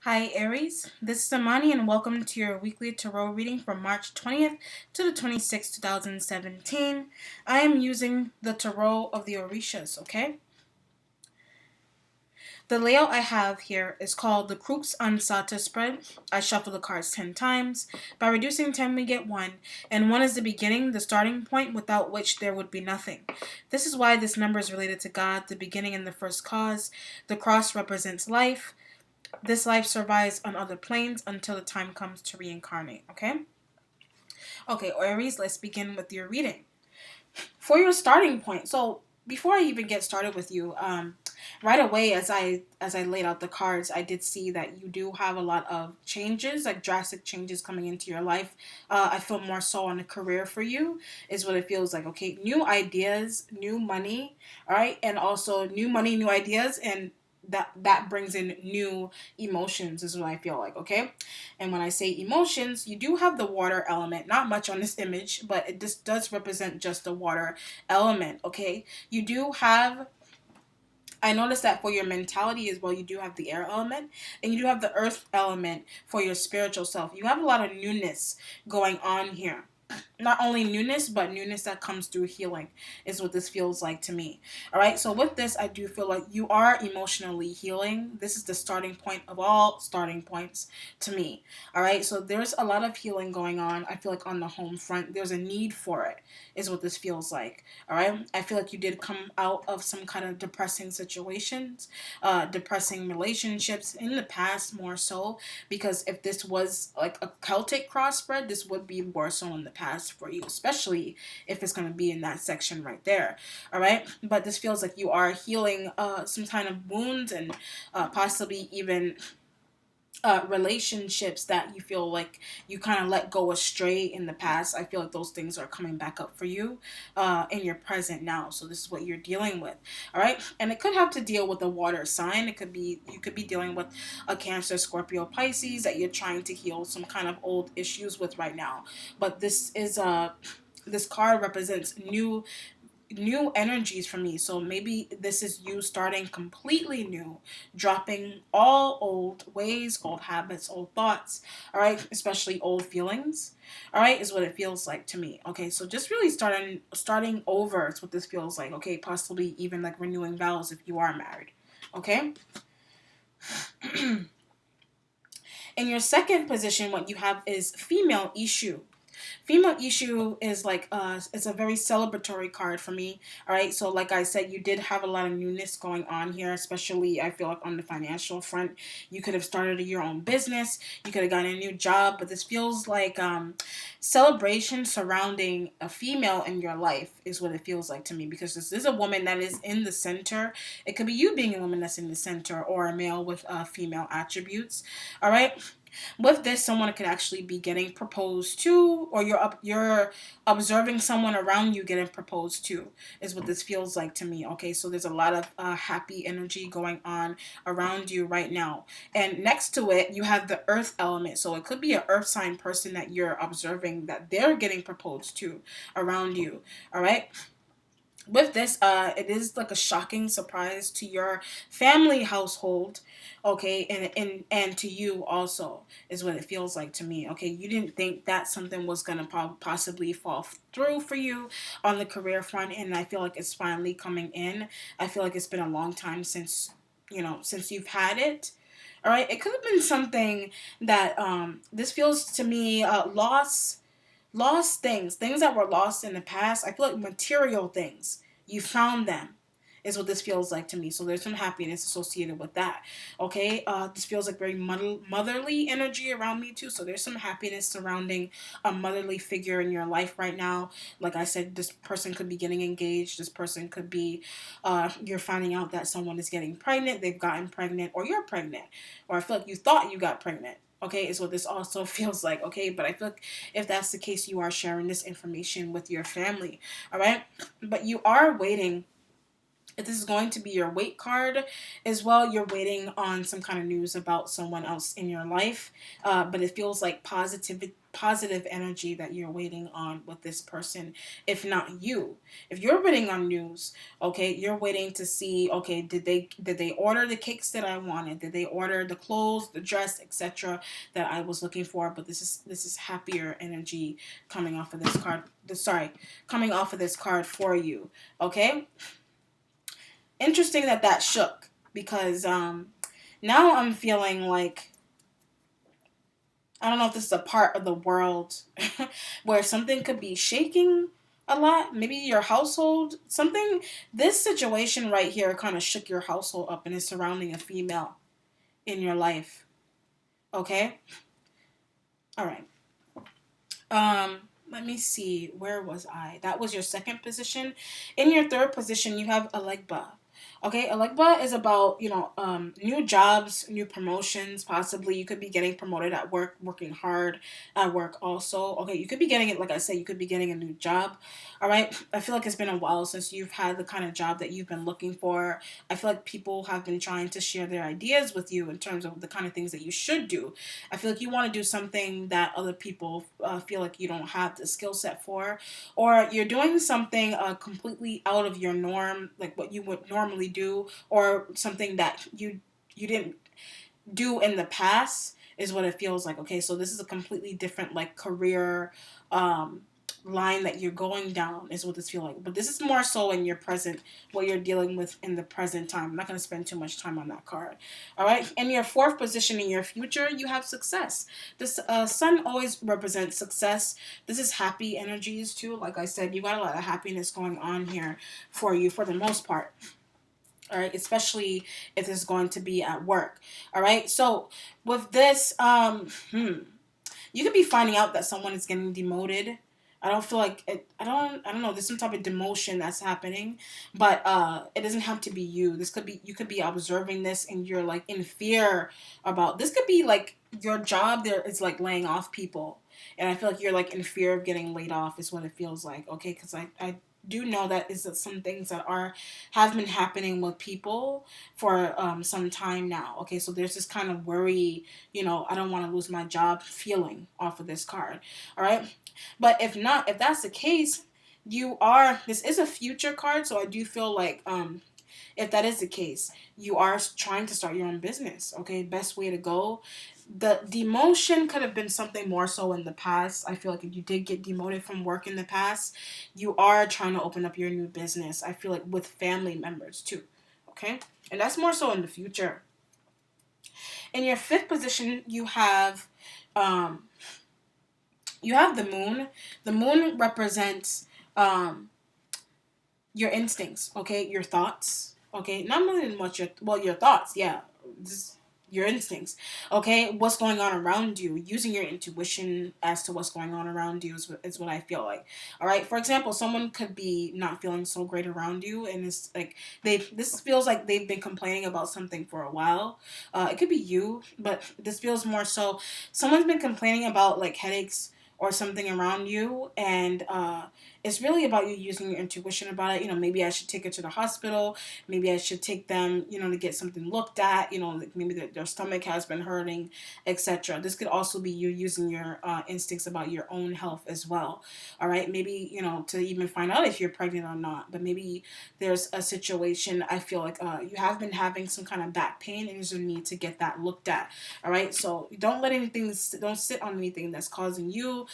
Hi Aries, this is Amani and welcome to your weekly tarot reading from March 20th to the 26th, 2017. I am using the tarot of the Orishas, okay? The layout I have here is called the Crux Ansata spread. I shuffle the cards 10 times. By reducing 10 we get 1, and 1 is the beginning, the starting point without which there would be nothing. This is why this number is related to God, the beginning and the first cause. The cross represents life. This life survives on other planes until the time comes to reincarnate, okay? Okay, Aries, let's begin with your reading. For your starting point, so before I even get started with you, right away as I laid out the cards, I did see that you do have a lot of changes, like drastic changes coming into your life. I feel more so on a career for you is what it feels like. Okay, new ideas, new money, all right, and also new money, new ideas, and that brings in new emotions is what I feel like. Okay, and when I say emotions, you do have the water element. Not much on this image, but it just does represent just the water element. Okay, you do have, I noticed that for your mentality as well, you do have the air element and you do have the earth element for your spiritual self. You have a lot of newness going on here. Not only newness, but newness that comes through healing is what this feels like to me. All right. So with this, I do feel like you are emotionally healing. This is the starting point of all starting points to me. All right. So there's a lot of healing going on. I feel like on the home front, there's a need for it is what this feels like. All right. I feel like you did come out of some kind of depressing situations, depressing relationships in the past more so, because if this was like a Celtic crossbred, this would be more so in the past for you, especially if it's going to be in that section right there. All right. But this feels like you are healing some kind of wounds and possibly even relationships that you feel like you kind of let go astray in the past. I feel like those things are coming back up for you in your present now. So this is what you're dealing with. All right. And it could have to deal with a water sign. It could be, you could be dealing with a Cancer, Scorpio, Pisces that you're trying to heal some kind of old issues with right now. But this is this card represents new energies for me. So maybe this is you starting completely new, dropping all old ways, old habits, old thoughts, all right, especially old feelings, all right, is what it feels like to me. Okay, so just really starting over is what this feels like. Okay, possibly even like renewing vows if you are married. Okay. In your second position, what you have is female issue. Female issue is like it's a very celebratory card for me. All right, so like I said, you did have a lot of newness going on here, especially I feel like on the financial front. You could have started your own business, you could have gotten a new job, but this feels like celebration surrounding a female in your life is what it feels like to me, because this is a woman that is in the center. It could be you being a woman that's in the center, or a male with female attributes. All right, with this, someone could actually be getting proposed to, or you're observing someone around you getting proposed to, is what this feels like to me. Okay, so there's a lot of happy energy going on around you right now, and next to it you have the earth element. So it could be an earth sign person that you're observing that they're getting proposed to around you. All right, with this, it is like a shocking surprise to your family household, okay, and to you also is what it feels like to me. Okay, you didn't think that something was gonna possibly fall through for you on the career front, and I feel like it's finally coming in. I feel like it's been a long time since since you've had it. All right, it could have been something that this feels to me lost things that were lost in the past. I feel like material things, you found them is what this feels like to me. So there's some happiness associated with that. Okay, this feels like very motherly energy around me too. So there's some happiness surrounding a motherly figure in your life right now. Like I said, this person could be getting engaged. This person could be you're finding out that someone is getting pregnant, they've gotten pregnant, or you're pregnant, or I feel like you thought you got pregnant. Okay, is what this also feels like. Okay, but I feel like if that's the case, you are sharing this information with your family. All right, but you are waiting. If this is going to be your wait card as well, you're waiting on some kind of news about someone else in your life. But it feels like positive energy that you're waiting on with this person, if not you. If you're waiting on news, okay, you're waiting to see, okay, did they order the cakes that I wanted? Did they order the clothes, the dress, etc. that I was looking for? But this is happier energy coming off of this card. Sorry, coming off of this card for you. Okay? Interesting that shook, because now I'm feeling like, I don't know if this is a part of the world where something could be shaking a lot. Maybe your household, something, this situation right here kind of shook your household up and is surrounding a female in your life. Okay? All right. Let me see. Where was I? That was your second position. In your third position, you have Alegba. Okay, Alegba is about, new jobs, new promotions. Possibly you could be getting promoted at work, working hard at work also. Okay, you could be getting it, like I said, you could be getting a new job. All right, I feel like it's been a while since you've had the kind of job that you've been looking for. I feel like people have been trying to share their ideas with you in terms of the kind of things that you should do. I feel like you want to do something that other people feel like you don't have the skill set for, or you're doing something completely out of your norm, like what you would normally do, or something that you didn't do in the past, is what it feels like. Okay, so this is a completely different like career um line that you're going down, is what this feels like. But this is more so in your present, what you're dealing with in the present time. I'm not going to spend too much time on that card. All right, in your fourth position, in your future, you have success. This sun always represents success. This is happy energies too. Like I said, you got a lot of happiness going on here for you for the most part. All right, especially if it's going to be at work. All right, so with this, you could be finding out that someone is getting demoted. I don't feel like it, I don't know, there's some type of demotion that's happening, but it doesn't have to be you. This could be, you could be observing this and you're like in fear about this. Could be like your job there is like laying off people, and I feel like you're like in fear of getting laid off, is what it feels like. Okay, because I do know that is some things that are have been happening with people for some time now. Okay, so there's this kind of worry, I don't want to lose my job feeling off of this card. All right. But if not, if that's the case, this is a future card. So I do feel like, if that is the case, you are trying to start your own business. Okay. Best way to go. The demotion could have been something more so in the past. I feel like if you did get demoted from work in the past, you are trying to open up your new business. I feel like with family members too. Okay. And that's more so in the future. In your fifth position, um, you have the moon. The moon represents your instincts, okay, your thoughts, okay, not really much your thoughts, yeah, just your instincts, okay, what's going on around you, using your intuition as to what's going on around you is what I feel like. All right, for example, someone could be not feeling so great around you, and it's like this feels like they've been complaining about something for a while. It could be you, but this feels more so someone's been complaining about like headaches or something around you, and it's really about you using your intuition about it. Maybe I should take it to the hospital. Maybe I should take them, to get something looked at. Like maybe their stomach has been hurting, etc. This could also be you using your instincts about your own health as well. All right, maybe to even find out if you're pregnant or not. But maybe there's a situation. I feel like you have been having some kind of back pain, and there's a need to get that looked at. All right, so don't sit on anything that's causing you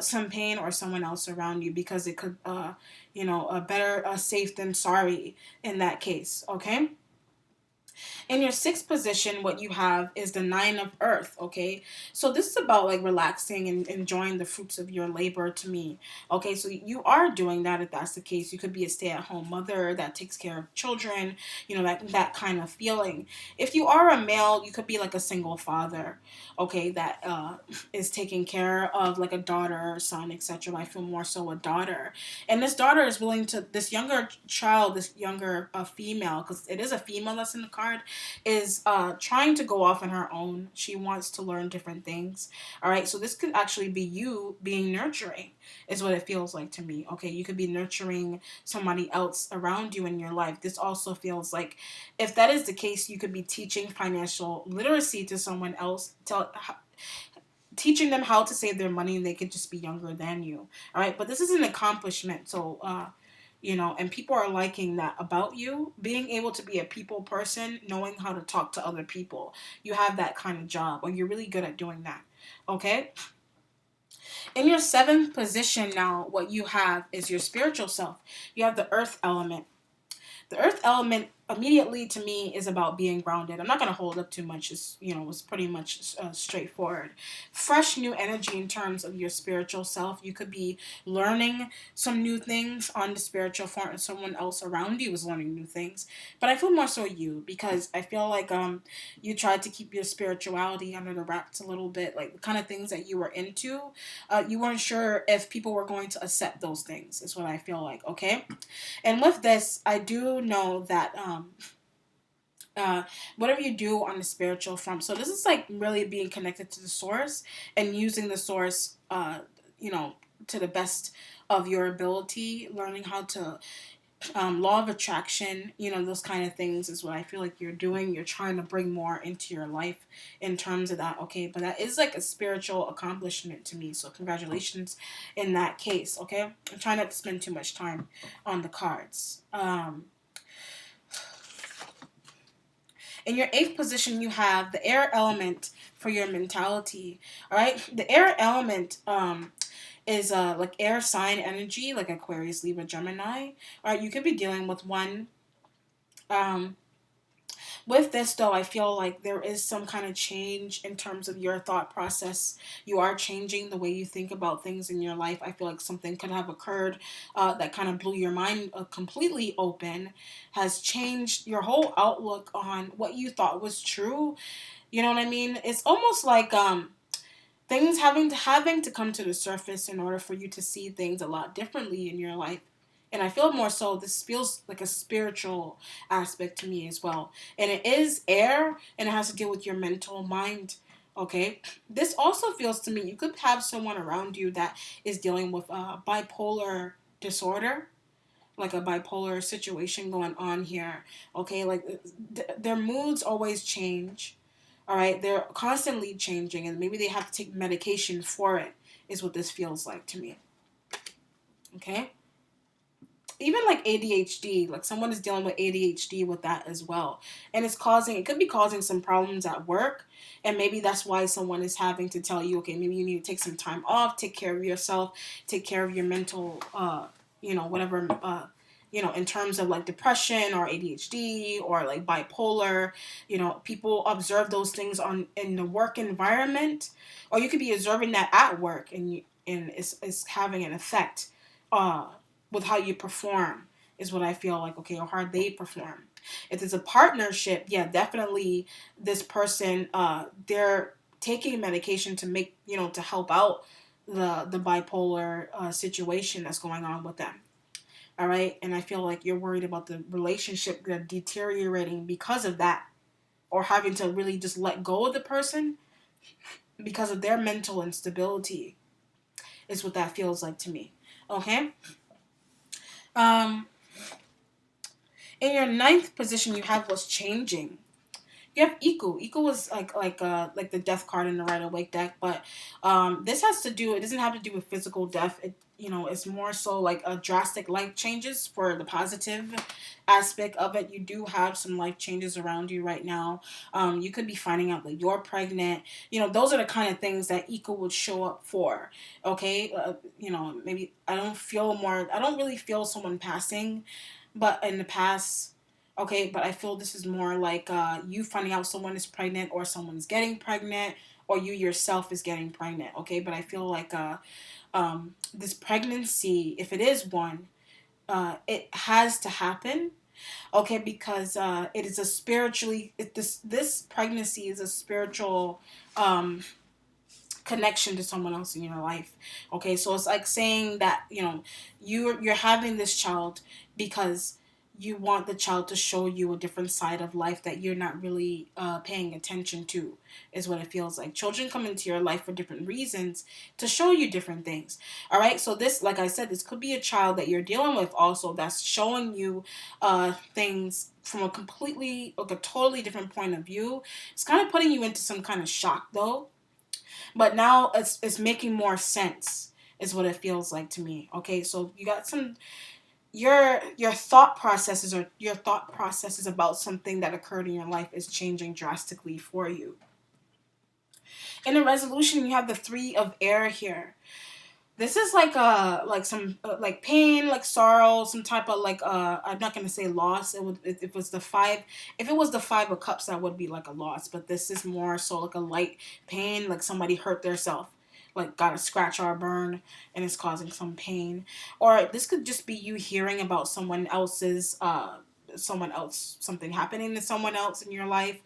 some pain or someone else around you, because it could, better safe than sorry in that case. Okay. In your sixth position, what you have is the Nine of Earth, okay? So this is about like relaxing and enjoying the fruits of your labor to me, okay? So you are doing that if that's the case. You could be a stay-at-home mother that takes care of children, that kind of feeling. If you are a male, you could be like a single father, okay, that is taking care of like a daughter or son, etc. I feel more so a daughter. And this daughter is willing to, this younger child, this younger female, because it is a female that's in the card, is trying to go off on her own. She wants to learn different things. All right, so this could actually be you being nurturing, is what it feels like to me. Okay, you could be nurturing somebody else around you in your life. This also feels like, if that is the case, you could be teaching financial literacy to someone else, teaching them how to save their money, and they could just be younger than you. All right, but this is an accomplishment. So and people are liking that about you, being able to be a people person, knowing how to talk to other people. You have that kind of job, or you're really good at doing that. Okay. In your seventh position now, what you have is your spiritual self. You have the earth element. The earth element immediately to me is about being grounded. I'm not going to hold up too much. It's pretty much straightforward. Fresh new energy in terms of your spiritual self. You could be learning some new things on the spiritual front, and someone else around you is learning new things. But I feel more so you, because I feel like you tried to keep your spirituality under the wraps a little bit, like the kind of things that you were into. You weren't sure if people were going to accept those things, is what I feel like. Okay. And with this, I do know that whatever you do on the spiritual front, so this is like really being connected to the source and using the source, to the best of your ability, learning how to law of attraction, those kind of things is what I feel like you're doing. You're trying to bring more into your life in terms of that. Okay, but that is like a spiritual accomplishment to me. So congratulations in that case. Okay, I'm trying not to spend too much time on the cards. In your eighth position, you have the air element for your mentality. All right, the air element is like air sign energy, like Aquarius, Libra, Gemini. All right, you could be dealing with one. Um, with this, though, I feel like there is some kind of change in terms of your thought process. You are changing the way you think about things in your life. I feel like something could have occurred that kind of blew your mind completely open, has changed your whole outlook on what you thought was true. You know what I mean? It's almost like things having to come to the surface in order for you to see things a lot differently in your life. And I feel more so this feels like a spiritual aspect to me as well. And it is air, and it has to deal with your mental mind. Okay, this also feels to me you could have someone around you that is dealing with bipolar disorder, like a bipolar situation going on here. Okay, like their moods always change. All right, they're constantly changing, and maybe they have to take medication for it, is what this feels like to me. Okay, even like ADHD, like someone is dealing with ADHD with that as well. And it could be causing some problems at work. And maybe that's why someone is having to tell you, okay, maybe you need to take some time off, take care of yourself, take care of your mental, whatever, in terms of like depression or ADHD or like bipolar. People observe those things in the work environment, or you could be observing that at work, and it's having an effect. Uh, with how you perform is what I feel like, okay, or how they perform. If it's a partnership, yeah, definitely this person, they're taking medication to make, to help out the bipolar situation that's going on with them. All right. And I feel like you're worried about the relationship deteriorating because of that, or having to really just let go of the person because of their mental instability, is what that feels like to me. Okay. Um, In your ninth position, you have what's changing. You have equal. Equal is like the death card in the Rider Waite deck, but this has to do. It doesn't have to do with physical death. It's more so like a drastic life changes for the positive aspect of it. You do have some life changes around you right now. You could be finding out that you're pregnant. Those are the kind of things that equal would show up for. Okay, maybe I don't really feel someone passing, but in the past. Okay, but I feel this is more like you finding out someone is pregnant, or someone's getting pregnant, or you yourself is getting pregnant. Okay, but I feel like this pregnancy, if it is one, it has to happen. Okay, because it is a spiritually this pregnancy is a spiritual connection to someone else in your life. Okay, so it's like saying that you're having this child because you want the child to show you a different side of life that you're not really paying attention to, is what it feels like. Children come into your life for different reasons, to show you different things. All right, so this, like I said, this could be a child that you're dealing with also, that's showing you things from a totally different point of view. It's kind of putting you into some kind of shock though. But now it's making more sense, is what it feels like to me. Okay, so you got some your thought processes about something that occurred in your life is changing drastically for you. In a resolution, you have the three of air here. This is like some like pain, like sorrow, some type of like I'm not gonna say loss. It would if it was the five, if it was the five of cups, that would be like a loss. But this is more so like a light pain, like somebody hurt theirself, like got a scratch or a burn, and it's causing some pain. Or this could just be you hearing about someone else, something happening to someone else in your life.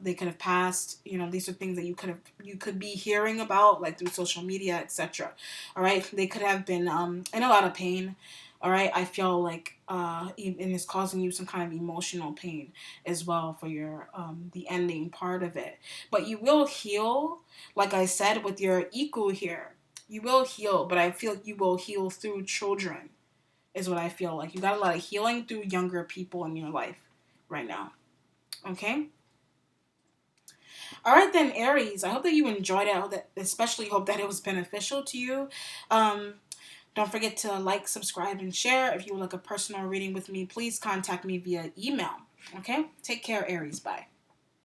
They could have passed. You know, these are things that you could be hearing about, like through social media, etc. All right, they could have been in a lot of pain. All right, I feel like and it's causing you some kind of emotional pain as well for your the ending part of it. But you will heal, like I said, with your equal here. You will heal, but I feel you will heal through children, is what I feel like. You got a lot of healing through younger people in your life right now. Okay? All right then, Aries. I hope that you enjoyed it. I hope that, especially hope that it was beneficial to you. Um, don't forget to like, subscribe, and share. If you would like a personal reading with me, please contact me via email. Okay? Take care, Aries. Bye.